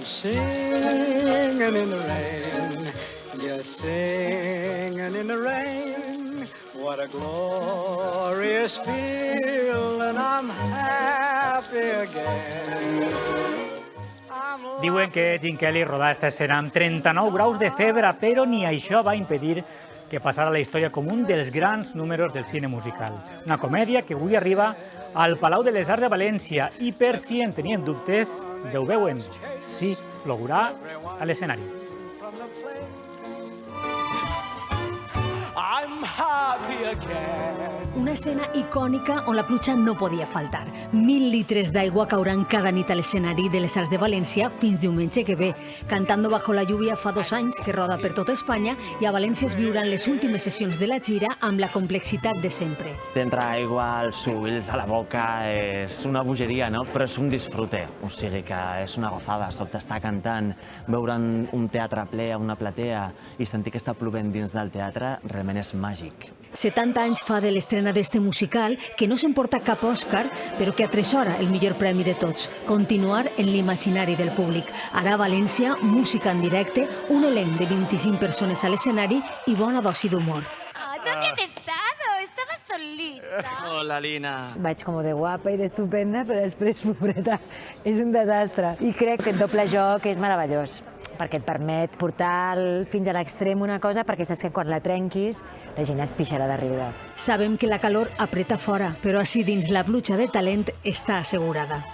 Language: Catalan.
singing in the rain, just singing in the rain. What a glorious feeling, I'm happy again. Diuen que Gene Kelly rodà esta escena amb 39 graus de febre, però ni això va impedir que passara a la història com un dels grans números del cine musical. Una comèdia que avui arriba al Palau de les Arts de València i, per si en tenien dubtes, ja ho veuen, sí, plourà a l'escenari. Una escena icònica on la pluja no podia faltar. 1.000 litres d'aigua cauran cada nit a l'escenari de les Arts de València fins diumenge que ve. Cantando bajo la lluvia fa 2 anys que roda per tota Espanya i a València es viuran les últimes sessions de la gira amb la complexitat de sempre. D'entrar aigua als ulls, a la boca, és una bogeria, no? Però és un disfrute, o sigui que és una gozada. Sobte estar cantant, veure un teatre ple a una platea i sentir que està plovent dins del teatre realment és màgic. 70 anys fa de l'estrena d'este musical que no s'emporta cap Òscar, però que atresora el millor premi de tots, continuar en l'imaginari del públic. Ara a València, música en directe, un elenc de 25 persones a l'escenari i bona dosi d'humor. ¿Dónde has estado? Estaba solita. Hola, Lina. Vaig com de guapa i d'estupenda, però després, pobreta, és un desastre. I crec que el doble joc és meravellós, perquè et permet portar fins a l'extrem una cosa, perquè saps que quan la trenquis la gent es pixarà de riure. Sabem que la calor apreta fora, però així dins la pluja de talent està assegurada.